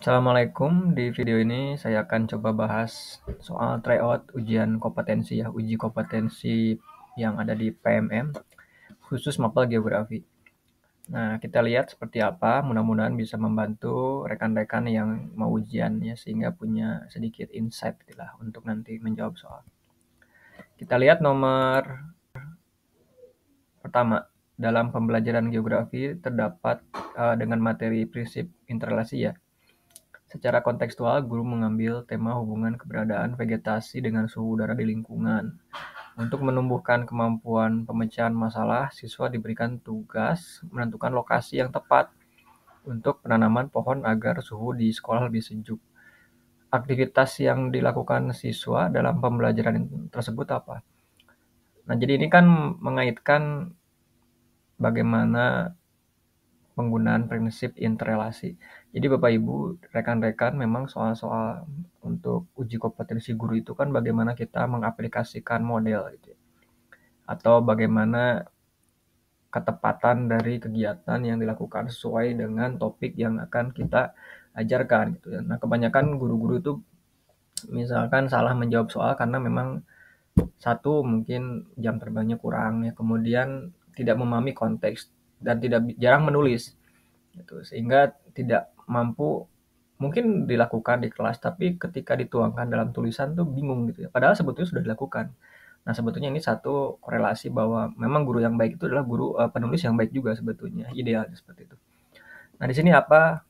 Assalamualaikum, di video ini saya akan coba bahas soal tryout ujian kompetensi ya, uji kompetensi yang ada di PMM, khusus mapel geografi. Nah, kita lihat seperti apa, mudah-mudahan bisa membantu rekan-rekan yang mau ujian ya, sehingga punya sedikit insight gitu lah untuk nanti menjawab soal. Kita lihat nomor pertama, dalam pembelajaran geografi terdapat dengan materi prinsip interrelasi ya. Secara kontekstual, guru mengambil tema hubungan keberadaan vegetasi dengan suhu udara di lingkungan. Untuk menumbuhkan kemampuan pemecahan masalah, siswa diberikan tugas menentukan lokasi yang tepat untuk penanaman pohon agar suhu di sekolah lebih sejuk. Aktivitas yang dilakukan siswa dalam pembelajaran tersebut apa? Nah, jadi ini kan mengaitkan bagaimana penggunaan prinsip interrelasi. Jadi Bapak Ibu, rekan-rekan memang soal-soal untuk uji kompetensi guru itu kan bagaimana kita mengaplikasikan model gitu ya. Atau bagaimana ketepatan dari kegiatan yang dilakukan sesuai dengan topik yang akan kita ajarkan gitu ya. Nah, kebanyakan guru-guru itu misalkan salah menjawab soal karena memang satu mungkin jam terbangnya kurang ya, kemudian tidak memahami konteks dan tidak jarang menulis gitu, sehingga tidak mampu mungkin dilakukan di kelas, tapi ketika dituangkan dalam tulisan tuh bingung gitu ya, padahal sebetulnya sudah dilakukan. Nah, sebetulnya ini satu korelasi bahwa memang guru yang baik itu adalah guru penulis yang baik juga sebetulnya, idealnya seperti itu. Nah, di sini apa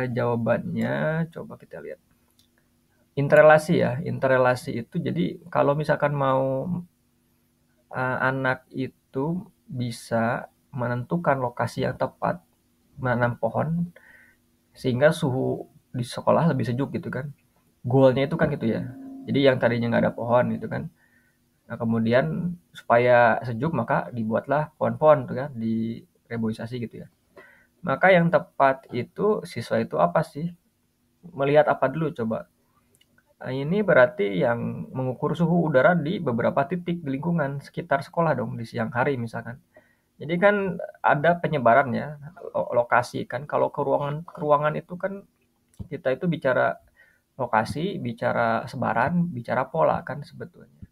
jawabannya? Coba kita lihat. Interrelasi ya, interrelasi itu jadi kalau misalkan mau anak itu bisa menentukan lokasi yang tepat menanam pohon sehingga suhu di sekolah lebih sejuk gitu kan. Goalnya itu kan gitu ya. Jadi yang tadinya nggak ada pohon gitu kan. Nah, kemudian supaya sejuk maka dibuatlah pohon-pohon tuh kan, direboisasi gitu ya. Maka yang tepat itu siswa itu apa sih? Melihat apa dulu coba? Nah, ini berarti yang mengukur suhu udara di beberapa titik di lingkungan sekitar sekolah dong di siang hari misalkan. Jadi kan ada penyebaran ya, lokasi kan. Kalau ke ruangan itu kan kita itu bicara lokasi, bicara sebaran, bicara pola kan sebetulnya.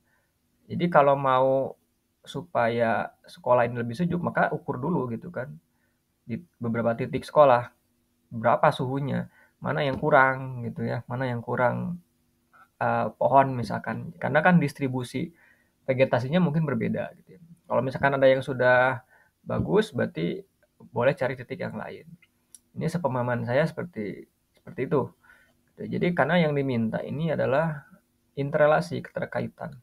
Jadi kalau mau supaya sekolah ini lebih sejuk, maka ukur dulu gitu kan. Di beberapa titik sekolah, berapa suhunya, mana yang kurang gitu ya, mana yang kurang pohon misalkan. Karena kan distribusi vegetasinya mungkin berbeda gitu ya. Kalau misalkan ada yang sudah bagus, berarti boleh cari titik yang lain. Ini sepemahaman saya seperti seperti itu. Jadi karena yang diminta ini adalah interrelasi, keterkaitan.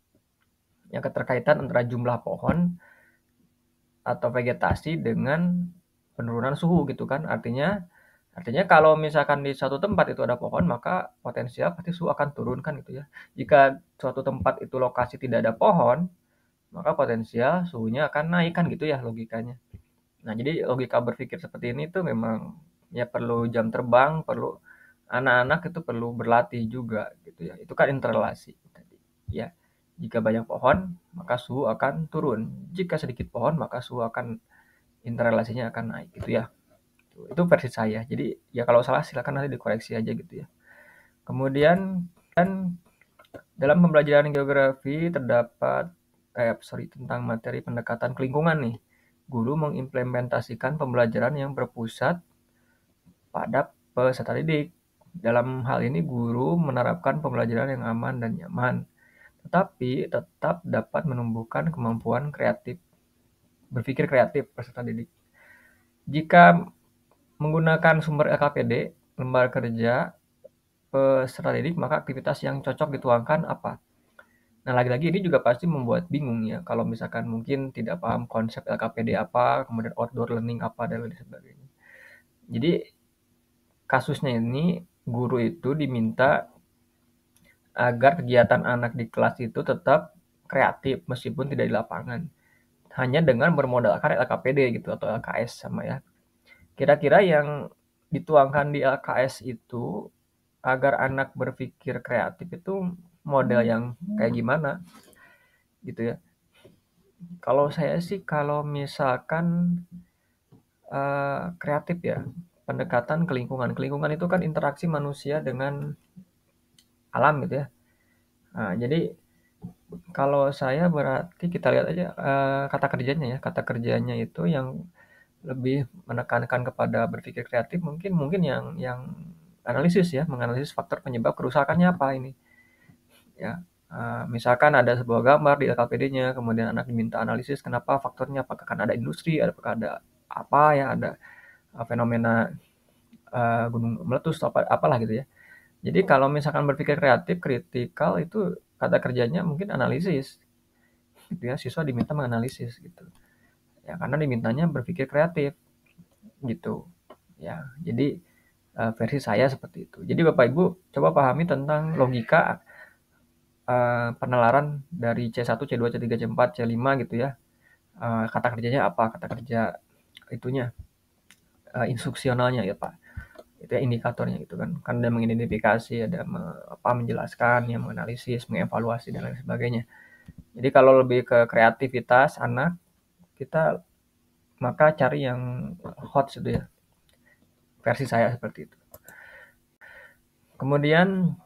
Yang keterkaitan antara jumlah pohon atau vegetasi dengan penurunan suhu gitu kan. Artinya kalau misalkan di suatu tempat itu ada pohon, maka potensial pasti suhu akan turun kan gitu ya. Jika suatu tempat itu lokasi tidak ada pohon, maka potensial suhunya akan naik kan gitu ya logikanya. Nah, jadi logika berpikir seperti ini tuh memang ya perlu jam terbang, perlu anak-anak itu perlu berlatih juga gitu ya. Itu kan interrelasi tadi. Ya, jika banyak pohon, maka suhu akan turun. Jika sedikit pohon, maka suhu akan interrelasinya akan naik gitu ya. Itu versi saya. Jadi ya kalau salah silakan nanti dikoreksi aja gitu ya. Kemudian kan dalam pembelajaran geografi terdapat tentang materi pendekatan ke lingkungan nih. Guru mengimplementasikan pembelajaran yang berpusat pada peserta didik. Dalam hal ini guru menerapkan pembelajaran yang aman dan nyaman, tetapi tetap dapat menumbuhkan kemampuan kreatif, berpikir kreatif peserta didik. Jika menggunakan sumber LKPD, lembar kerja peserta didik, maka aktivitas yang cocok dituangkan apa? Nah, lagi-lagi ini juga pasti membuat bingung ya, kalau misalkan mungkin tidak paham konsep LKPD apa, kemudian outdoor learning apa, dan lain sebagainya. Jadi, kasusnya ini, guru itu diminta agar kegiatan anak di kelas itu tetap kreatif meskipun tidak di lapangan. Hanya dengan bermodalkan LKPD gitu atau LKS sama ya. Kira-kira yang dituangkan di LKS itu agar anak berpikir kreatif itu model yang kayak gimana gitu ya. Kalau saya sih kalau misalkan kreatif ya. pendekatan ke lingkungan. Lingkungan itu kan interaksi manusia dengan alam gitu ya. Nah, jadi kalau saya berarti kita lihat aja kata kerjanya ya. Kata kerjanya itu yang lebih menekankan kepada berpikir kreatif mungkin mungkin yang analisis ya, menganalisis faktor penyebab kerusakannya apa ini. Ya, misalkan ada sebuah gambar di LKPD-nya, kemudian anak diminta analisis kenapa faktornya, apakah karena ada industri, apakah ada apa ya, ada fenomena gunung meletus atau apalah gitu ya. Jadi kalau misalkan berpikir kreatif, kritikal itu kata kerjanya mungkin analisis, gitu ya. Siswa diminta menganalisis gitu. Ya karena dimintanya berpikir kreatif gitu. Ya, jadi versi saya seperti itu. Jadi Bapak Ibu coba pahami tentang logika penalaran dari C1, C2, C3, C4, C5 gitu ya. Kata kerjanya apa? Kata kerja itunya instruksionalnya ya Pak. Itu ya indikatornya gitu kan. Kan ada mengidentifikasi, ada menjelaskan, ya menganalisis, mengevaluasi dan lain sebagainya. Jadi kalau lebih ke kreativitas anak kita maka cari yang hot gitu ya. Versi saya seperti itu. Kemudian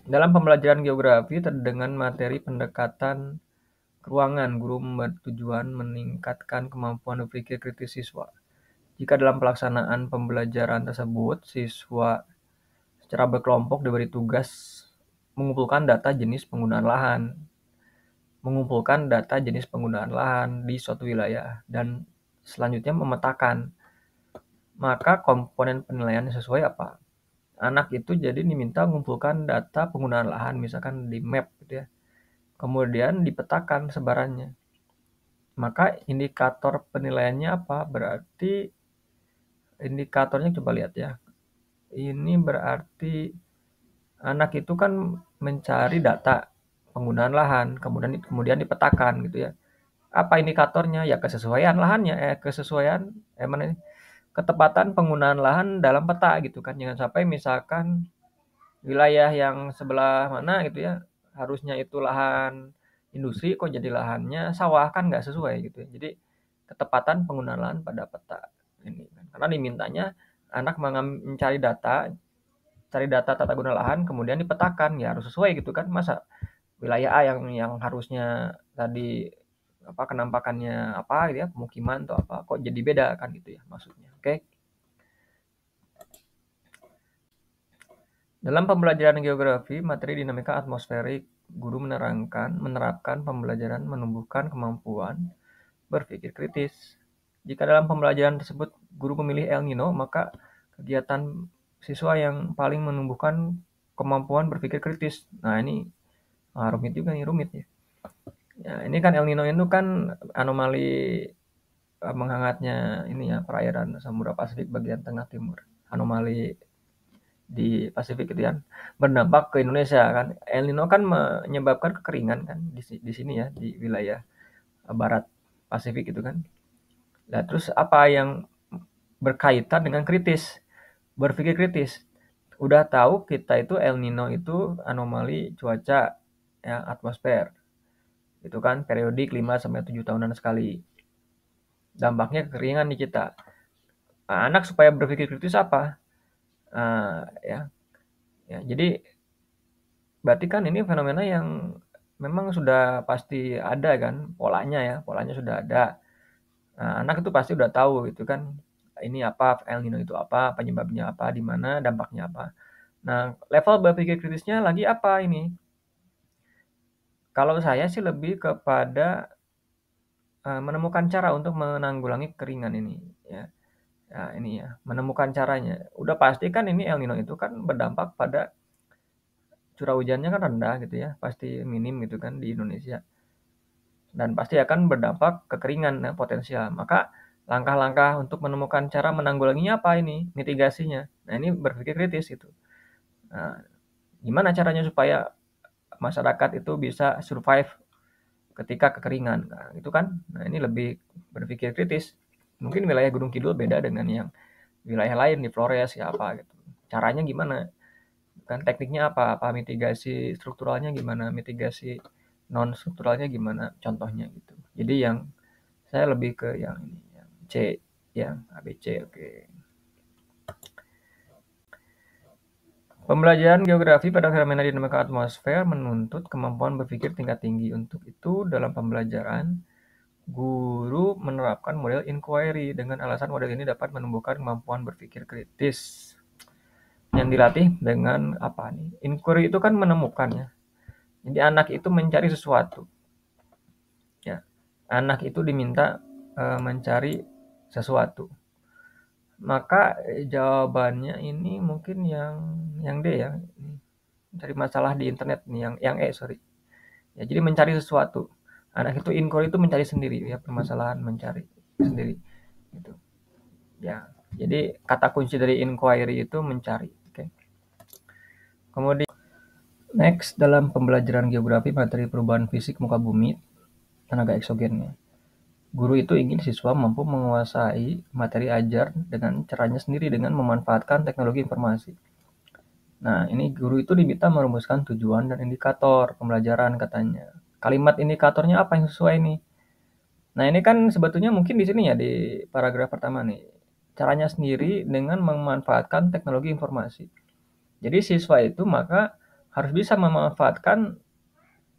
dalam pembelajaran geografi dengan materi pendekatan ruangan, guru bertujuan meningkatkan kemampuan berpikir kritis siswa. Jika dalam pelaksanaan pembelajaran tersebut, siswa secara berkelompok diberi tugas mengumpulkan data jenis penggunaan lahan, di suatu wilayah, dan selanjutnya memetakan. Maka komponen penilaian sesuai apa? Anak itu jadi diminta mengumpulkan data penggunaan lahan, misalkan di map gitu ya. Kemudian dipetakan sebarannya. Maka indikator penilaiannya apa? Berarti indikatornya coba lihat ya. Ini berarti anak itu kan mencari data penggunaan lahan, kemudian dipetakan gitu ya. Apa indikatornya? Ya kesesuaian lahannya, ketepatan penggunaan lahan dalam peta gitu kan. Jangan sampai misalkan wilayah yang sebelah mana gitu ya, harusnya itu lahan industri kok jadi lahannya sawah, kan nggak sesuai gitu ya. Jadi ketepatan penggunaan lahan pada peta ini kan. Karena dimintanya anak mencari data, cari data tata guna lahan kemudian dipetakan, ya harus sesuai gitu kan. Masa wilayah A yang harusnya tadi apa kenampakannya apa gitu ya, pemukiman atau apa kok jadi beda kan gitu ya maksudnya. Oke. Dalam pembelajaran geografi, materi dinamika atmosferik, guru menerapkan pembelajaran menumbuhkan kemampuan berpikir kritis. Jika dalam pembelajaran tersebut guru memilih El Nino, maka kegiatan siswa yang paling menumbuhkan kemampuan berpikir kritis. Nah ini rumit juga nih, rumit ya. Ya ini kan El Nino itu kan anomali menghangatnya ini ya perairan Samudra Pasifik bagian tengah timur. Anomali di Pasifik gitu kan berdampak ke Indonesia kan. El Nino kan menyebabkan kekeringan kan di sini ya di wilayah barat Pasifik gitu kan. Nah, terus apa yang berkaitan dengan kritis? Berpikir kritis. Udah tahu kita itu El Nino itu anomali cuaca ya atmosfer. Itu kan periodik 5 sampai 7 tahunan sekali. Dampaknya kekeringan di kita. Nah, anak supaya berpikir kritis apa? Ya. Ya, jadi berarti kan ini fenomena yang memang sudah pasti ada kan polanya ya, polanya sudah ada. Nah, anak itu pasti udah tahu gitu kan, ini apa, El Nino itu apa, penyebabnya apa, di mana, dampaknya apa. Nah, level berpikir kritisnya lagi apa ini? Kalau saya sih lebih kepada menemukan cara untuk menanggulangi kekeringan ini ya. Nah, ini ya, menemukan caranya. Udah pasti kan ini El Nino itu kan berdampak pada curah hujannya kan rendah gitu ya, pasti minim gitu kan di Indonesia. Dan pasti akan berdampak kekeringan ya, potensial. Maka langkah-langkah untuk menemukan cara menanggulanginya apa ini? Mitigasinya. Nah, ini berpikir kritis itu. Nah, gimana caranya supaya masyarakat itu bisa survive ketika kekeringan? Nah, itu kan. Nah, ini lebih berpikir kritis. Mungkin wilayah Gunung Kidul beda dengan yang wilayah lain di Flores ya apa gitu. Caranya gimana? Kan tekniknya apa? Apa mitigasi strukturalnya gimana? Mitigasi non strukturalnya gimana? Contohnya gitu. Jadi yang saya lebih ke yang ini, yang C, yang ABC, oke. Pembelajaran geografi pada fenomena dinamika atmosfer menuntut kemampuan berpikir tingkat tinggi. Untuk itu, dalam pembelajaran, guru menerapkan model inquiry dengan alasan model ini dapat menumbuhkan kemampuan berpikir kritis. Yang dilatih dengan apa nih? Inquiry itu kan menemukan ya. Jadi anak itu mencari sesuatu. Ya, anak itu diminta mencari sesuatu. Maka jawabannya ini mungkin yang D ya. Mencari masalah di internet nih, yang E sorry. Ya, jadi mencari sesuatu. Anak itu inquiry itu mencari sendiri ya, permasalahan mencari sendiri gitu. Ya. Jadi kata kunci dari inquiry itu mencari. Oke. Kemudian next, dalam pembelajaran geografi materi perubahan fisik muka bumi, tenaga eksogennya. Guru itu ingin siswa mampu menguasai materi ajar dengan caranya sendiri dengan memanfaatkan teknologi informasi. Nah, ini guru itu diminta merumuskan tujuan dan indikator pembelajaran katanya. Kalimat indikatornya apa yang sesuai nih? Nah, ini kan sebetulnya mungkin di sini ya di paragraf pertama nih. Caranya sendiri dengan memanfaatkan teknologi informasi. Jadi siswa itu maka harus bisa memanfaatkan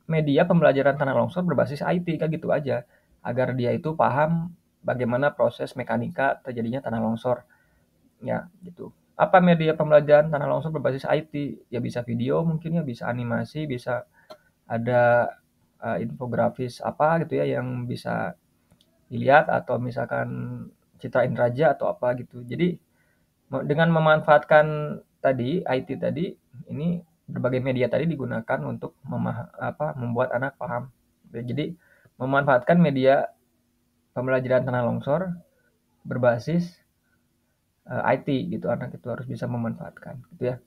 media pembelajaran tanah longsor berbasis IT kayak gitu aja agar dia itu paham bagaimana proses mekanika terjadinya tanah longsor. Ya, gitu. Apa media pembelajaran tanah longsor berbasis IT? Ya bisa video mungkin ya, bisa animasi, bisa ada infografis apa gitu ya yang bisa dilihat atau misalkan citra inderaja atau apa gitu. Jadi dengan memanfaatkan tadi IT tadi ini berbagai media tadi digunakan untuk membuat anak paham. Jadi memanfaatkan media pembelajaran tanah longsor berbasis IT gitu, anak itu harus bisa memanfaatkan gitu ya.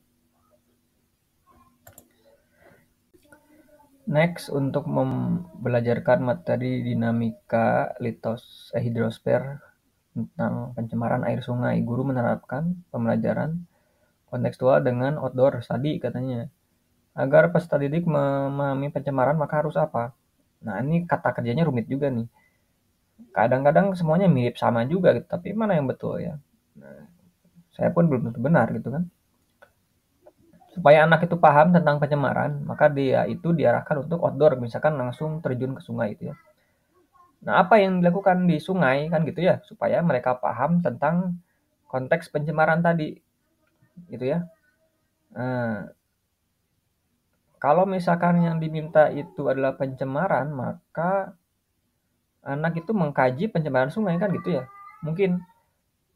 Next, untuk belajarkan materi dinamika hidrosfer tentang pencemaran air sungai, guru menerapkan pembelajaran kontekstual dengan outdoor study katanya. Agar peserta didik memahami pencemaran maka harus apa? Nah, ini kata kerjanya rumit juga nih. Kadang-kadang semuanya mirip sama juga gitu, tapi mana yang betul ya? Nah, saya pun belum tentu benar gitu kan. Supaya anak itu paham tentang pencemaran, maka dia itu diarahkan untuk outdoor, misalkan langsung terjun ke sungai itu ya. Nah, apa yang dilakukan di sungai kan gitu ya, supaya mereka paham tentang konteks pencemaran tadi, gitu ya. Nah, kalau misalkan yang diminta itu adalah pencemaran, maka anak itu mengkaji pencemaran sungai kan gitu ya. Mungkin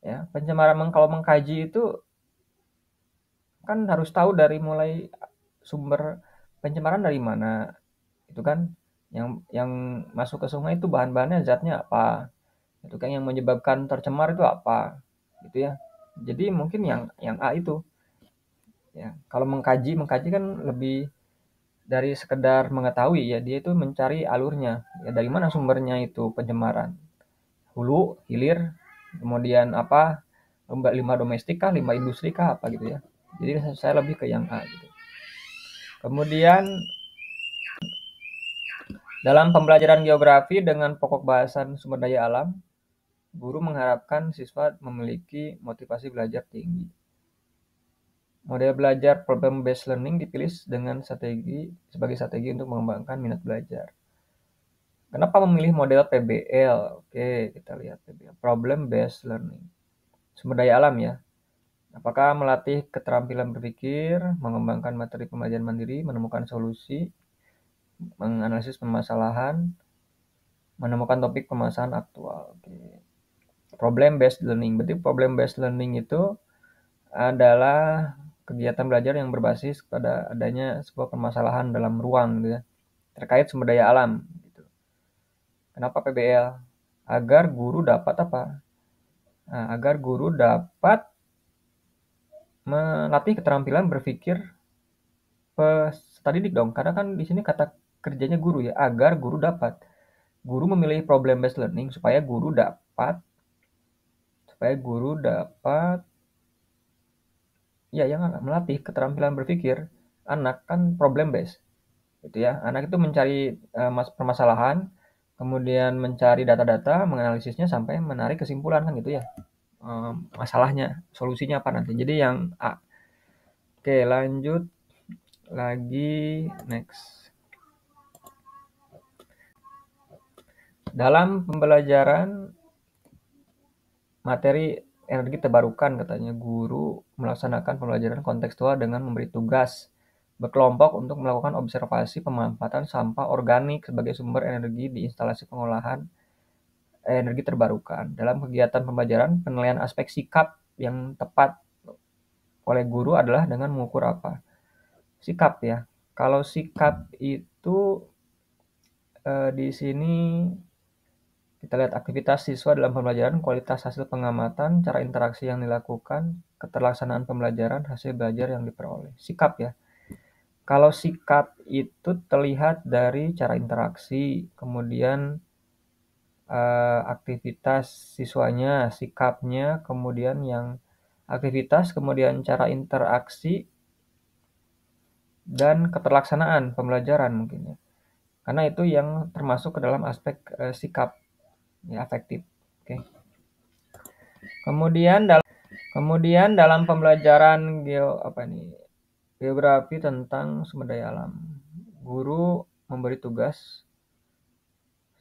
ya, pencemaran kalau mengkaji itu kan harus tahu dari mulai sumber pencemaran dari mana, itu kan yang masuk ke sungai itu bahan-bahannya zatnya apa, itu kan yang menyebabkan tercemar itu apa gitu ya. Jadi mungkin yang A itu ya, kalau mengkaji kan lebih dari sekedar mengetahui ya, dia itu mencari alurnya ya, dari mana sumbernya itu pencemaran, hulu hilir, kemudian apa, limbah domestik kah, limbah industri kah, apa gitu ya. Jadi saya lebih ke yang A gitu. Kemudian dalam pembelajaran geografi dengan pokok bahasan sumber daya alam, guru mengharapkan siswa memiliki motivasi belajar tinggi. Model belajar problem based learning dipilih dengan sebagai strategi untuk mengembangkan minat belajar. Kenapa memilih model PBL? Oke, kita lihat PBL. Problem based learning. Sumber daya alam ya. Apakah melatih keterampilan berpikir, mengembangkan materi pembelajaran mandiri, menemukan solusi, menganalisis permasalahan, menemukan topik permasalahan aktual. Oke. Problem based learning. Berarti problem based learning itu adalah kegiatan belajar yang berbasis pada adanya sebuah permasalahan dalam ruang gitu ya, terkait sumber daya alam gitu. Kenapa PBL? Agar guru dapat apa? Nah, agar guru dapat melatih keterampilan berpikir peserta didik dong. Karena kan di sini kata kerjanya guru ya, agar guru dapat. Guru memilih problem based learning supaya guru dapat ya yang melatih keterampilan berpikir anak kan problem based gitu ya. Anak itu mencari permasalahan, kemudian mencari data-data, menganalisisnya sampai menarik kesimpulan kan gitu ya. Masalahnya, solusinya apa nanti. Jadi yang A. Oke, lanjut lagi, next. Dalam pembelajaran materi energi terbarukan, katanya guru melaksanakan pembelajaran kontekstual dengan memberi tugas berkelompok untuk melakukan observasi pemanfaatan sampah organik sebagai sumber energi di instalasi pengolahan energi terbarukan. Dalam kegiatan pembelajaran, penilaian aspek sikap yang tepat oleh guru adalah dengan mengukur apa? Sikap ya. Kalau sikap itu di sini kita lihat aktivitas siswa dalam pembelajaran, kualitas hasil pengamatan, cara interaksi yang dilakukan, keterlaksanaan pembelajaran, hasil belajar yang diperoleh. Sikap ya. Kalau sikap itu terlihat dari cara interaksi, kemudian aktivitas siswanya, sikapnya, kemudian yang aktivitas, kemudian cara interaksi, dan keterlaksanaan pembelajaran mungkin ya. Karena itu yang termasuk ke dalam aspek sikap ya, afektif. Oke. Kemudian dalam pembelajaran geografi tentang sumber daya alam, guru memberi tugas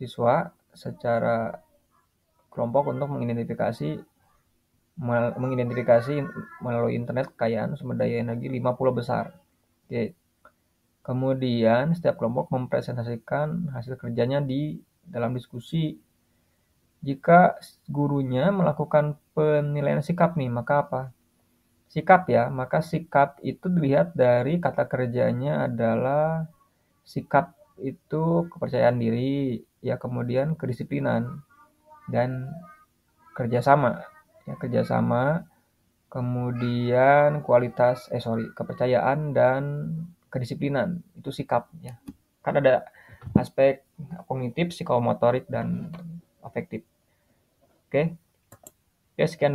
siswa secara kelompok untuk mengidentifikasi melalui internet kekayaan sumber daya energi 5 pulau besar. Oke. Kemudian setiap kelompok mempresentasikan hasil kerjanya di dalam diskusi. Jika gurunya melakukan penilaian sikap nih, maka apa? Sikap ya, maka sikap itu dilihat dari kata kerjanya adalah sikap itu kepercayaan diri, ya kemudian kedisiplinan dan kerjasama. Ya, kerjasama, kemudian kepercayaan dan kedisiplinan, itu sikap ya. Kan ada aspek kognitif, psikomotorik, dan afektif. Oke. Sekian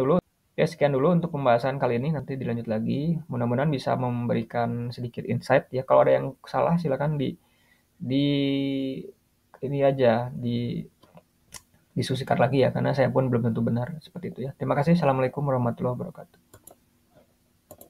dulu untuk pembahasan kali ini, nanti dilanjut lagi. Mudah-mudahan bisa memberikan sedikit insight ya. Kalau ada yang salah silakan di ini aja didiskusikan lagi ya, karena saya pun belum tentu benar seperti itu ya. Terima kasih. Assalamualaikum warahmatullahi wabarakatuh.